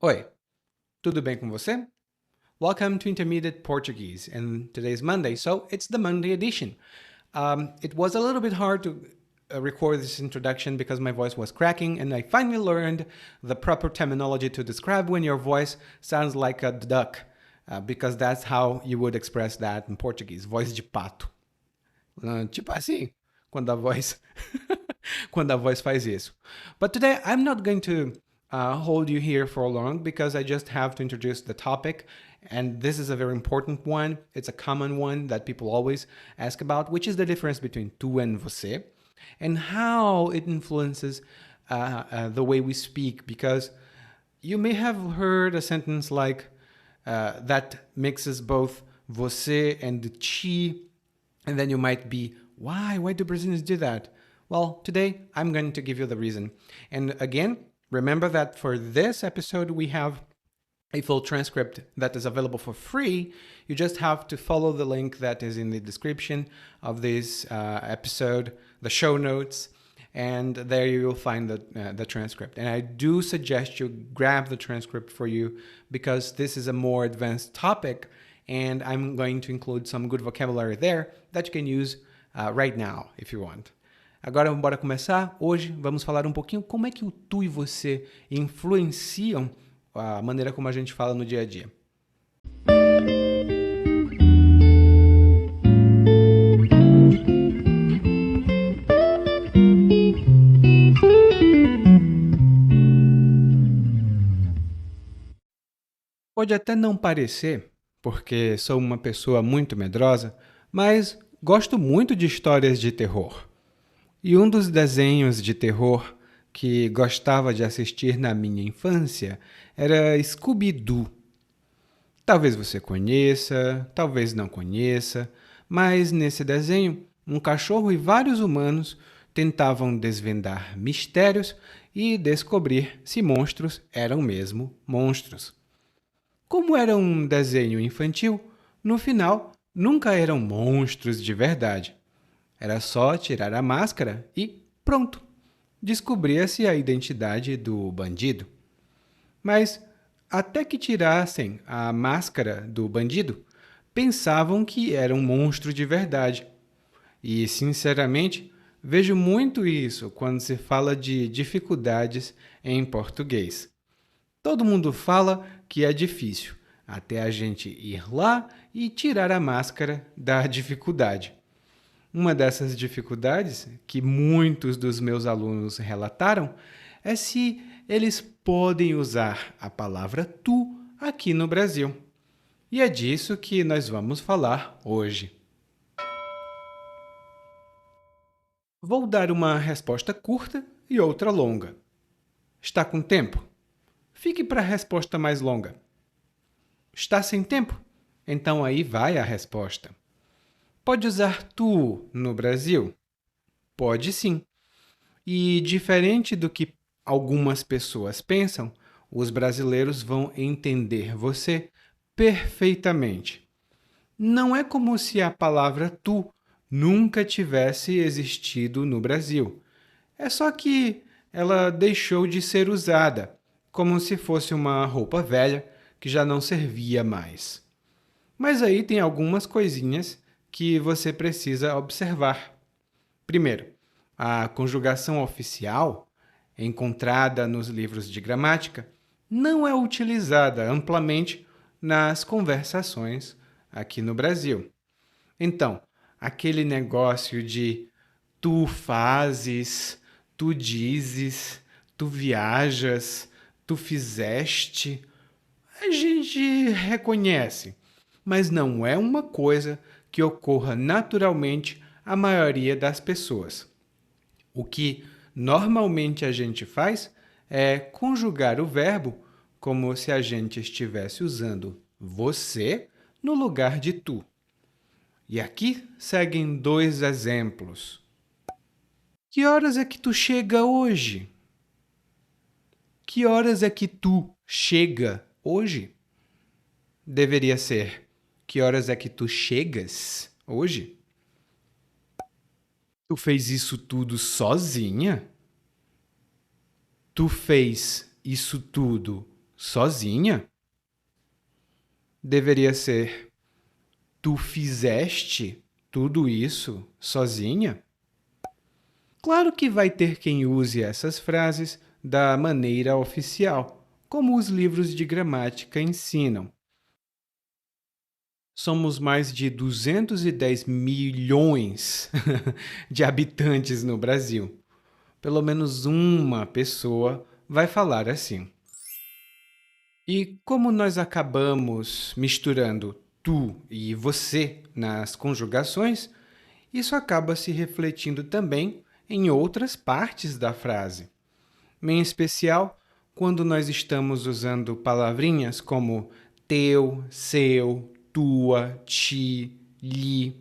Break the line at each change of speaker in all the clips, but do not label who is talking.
Oi, tudo bem com você? Welcome to Intermediate Portuguese, and today's Monday, so it's the Monday edition. It was a little bit hard to record this introduction because my voice was cracking, and I finally learned the proper terminology to describe when your voice sounds like a duck, because that's how you would express that in Portuguese, voz de pato. Tipo assim, quando a voz quando a voz faz isso. But today I'm not going to hold you here for long because I just have to introduce the topic, and this is a very important one. It's a common one that people always ask about, which is the difference between tu and você, and how it influences the way we speak. Because you may have heard a sentence like that mixes both você and ti, and then you might be, why? Why do Brazilians do that? Well, today I'm going to give you the reason. And again, remember that for this episode, we have a full transcript that is available for free. You just have to follow the link that is in the description of this episode, the show notes, and there you will find the transcript. And I do suggest you grab the transcript for you because this is a more advanced topic, and I'm going to include some good vocabulary there that you can use right now if you want. Agora, bora começar? Hoje vamos falar um pouquinho como é que o tu e você influenciam a maneira como a gente fala no dia a dia. Pode até não parecer, porque sou uma pessoa muito medrosa, mas gosto muito de histórias de terror. E um dos desenhos de terror que gostava de assistir na minha infância era Scooby-Doo. Talvez você conheça, talvez não conheça, mas nesse desenho, um cachorro e vários humanos tentavam desvendar mistérios e descobrir se monstros eram mesmo monstros. Como era um desenho infantil, no final nunca eram monstros de verdade. Era só tirar a máscara e pronto! Descobria-se a identidade do bandido. Mas, até que tirassem a máscara do bandido, pensavam que era um monstro de verdade. E, sinceramente, vejo muito isso quando se fala de dificuldades em português. Todo mundo fala que é difícil, até a gente ir lá e tirar a máscara da dificuldade. Uma dessas dificuldades, que muitos dos meus alunos relataram, é se eles podem usar a palavra tu aqui no Brasil. E é disso que nós vamos falar hoje. Vou dar uma resposta curta e outra longa. Está com tempo? Fique para a resposta mais longa. Está sem tempo? Então aí vai a resposta. Pode usar tu no Brasil? Pode sim. E diferente do que algumas pessoas pensam, os brasileiros vão entender você perfeitamente. Não é como se a palavra tu nunca tivesse existido no Brasil. É só que ela deixou de ser usada, como se fosse uma roupa velha que já não servia mais. Mas aí tem algumas coisinhas que você precisa observar. Primeiro, a conjugação oficial, encontrada nos livros de gramática, não é utilizada amplamente nas conversações aqui no Brasil. Então, aquele negócio de tu fazes, tu dizes, tu viajas, tu fizeste, a gente reconhece, mas não é uma coisa que ocorra naturalmente à maioria das pessoas. O que normalmente a gente faz é conjugar o verbo como se a gente estivesse usando você no lugar de tu. E aqui seguem dois exemplos. Que horas é que tu chega hoje? Que horas é que tu chega hoje? Deveria ser: que horas é que tu chegas hoje? Tu fez isso tudo sozinha? Tu fez isso tudo sozinha? Deveria ser: tu fizeste tudo isso sozinha? Claro que vai ter quem use essas frases da maneira oficial, como os livros de gramática ensinam. Somos mais de 210 milhões de habitantes no Brasil. Pelo menos uma pessoa vai falar assim. E como nós acabamos misturando tu e você nas conjugações, isso acaba se refletindo também em outras partes da frase. Em especial, quando nós estamos usando palavrinhas como teu, seu, tua, ti, lhe.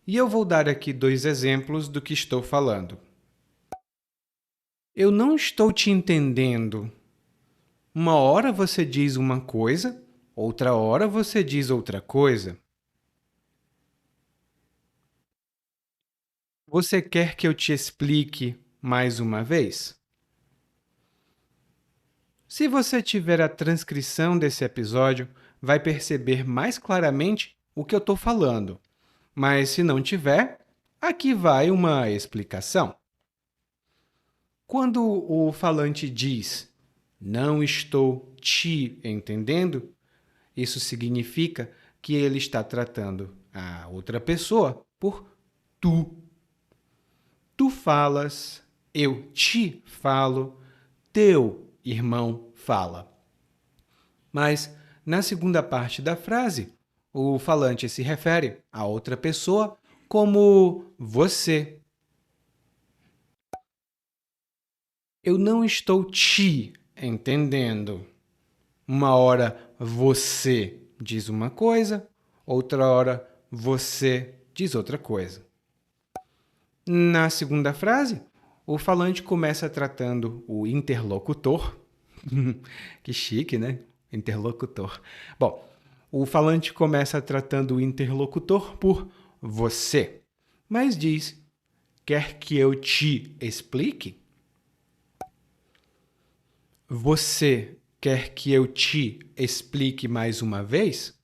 E eu vou dar aqui 2 exemplos do que estou falando. Eu não estou te entendendo. Uma hora você diz uma coisa, outra hora você diz outra coisa. Você quer que eu te explique mais uma vez? Se você tiver a transcrição desse episódio, vai perceber mais claramente o que eu estou falando. Mas se não tiver, aqui vai uma explicação. Quando o falante diz não estou te entendendo, isso significa que ele está tratando a outra pessoa por tu. Tu falas, eu te falo, teu irmão fala. Mas, na segunda parte da frase, o falante se refere a outra pessoa como você. Eu não estou te entendendo. Uma hora você diz uma coisa, outra hora você diz outra coisa. Na segunda frase, o falante começa tratando o interlocutor. Que chique, né? Interlocutor. Bom, o falante começa tratando o interlocutor por você, mas diz: quer que eu te explique? Você quer que eu te explique mais uma vez?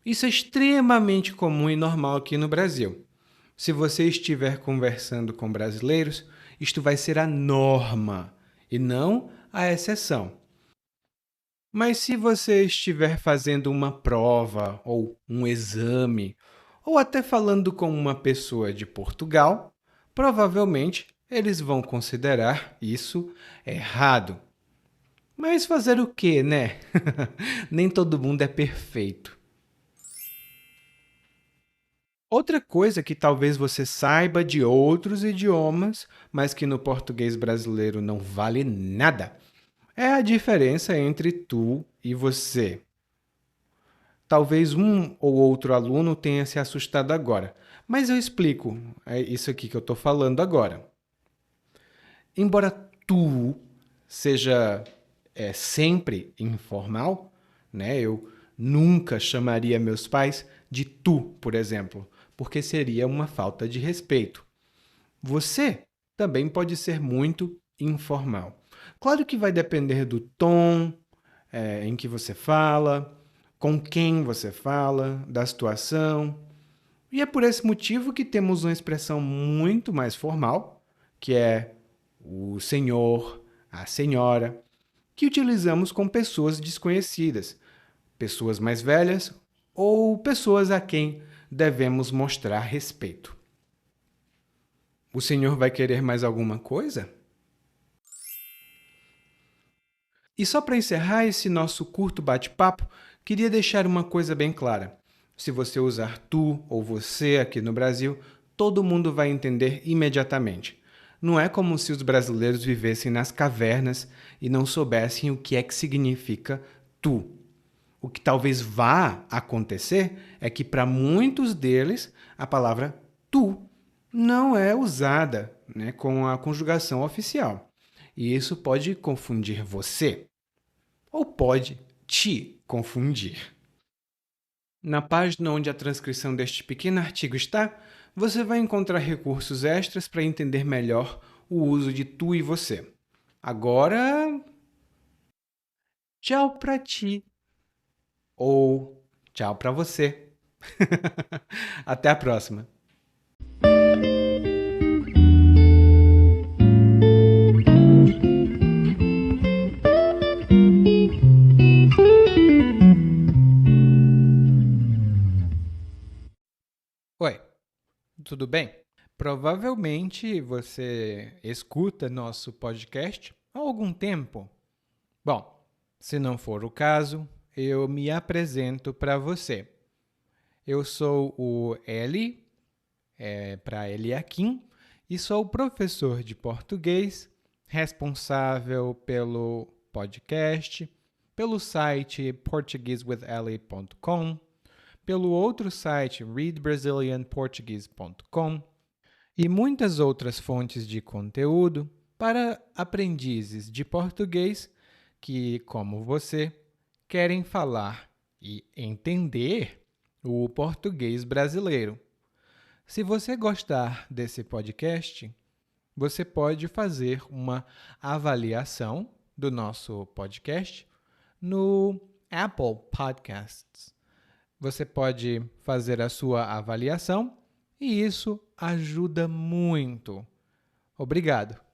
Isso é extremamente comum e normal aqui no Brasil. Se você estiver conversando com brasileiros, isto vai ser a norma e não a exceção. Mas se você estiver fazendo uma prova ou um exame, ou até falando com uma pessoa de Portugal, provavelmente eles vão considerar isso errado. Mas fazer o quê, né? Nem todo mundo é perfeito. Outra coisa que talvez você saiba de outros idiomas, mas que no português brasileiro não vale nada, é a diferença entre tu e você. Talvez um ou outro aluno tenha se assustado agora, mas eu explico. É isso aqui que eu estou falando agora. Embora tu seja sempre informal, né? Eu nunca chamaria meus pais de tu, por exemplo, porque seria uma falta de respeito. Você também pode ser muito informal. Claro que vai depender do tom em que você fala, com quem você fala, da situação. E é por esse motivo que temos uma expressão muito mais formal, que é o senhor, a senhora, que utilizamos com pessoas desconhecidas, pessoas mais velhas ou pessoas a quem devemos mostrar respeito. O senhor vai querer mais alguma coisa? E só para encerrar esse nosso curto bate-papo, queria deixar uma coisa bem clara. Se você usar tu ou você aqui no Brasil, todo mundo vai entender imediatamente. Não é como se os brasileiros vivessem nas cavernas e não soubessem o que é que significa tu. O que talvez vá acontecer é que para muitos deles a palavra tu não é usada, né, com a conjugação oficial. E isso pode confundir você ou pode te confundir. Na página onde a transcrição deste pequeno artigo está, você vai encontrar recursos extras para entender melhor o uso de tu e você. Agora, tchau pra ti ou tchau pra você. Até a próxima. Oi, tudo bem? Provavelmente você escuta nosso podcast há algum tempo. Bom, se não for o caso, eu me apresento para você. Eu sou o Eli, para Eliakim, e sou professor de português, responsável pelo podcast, pelo site portuguesewitheli.com, pelo outro site readbrazilianportuguese.com e muitas outras fontes de conteúdo para aprendizes de português que, como você, querem falar e entender o português brasileiro. Se você gostar desse podcast, você pode fazer uma avaliação do nosso podcast no Apple Podcasts. Você pode fazer a sua avaliação e isso ajuda muito. Obrigado.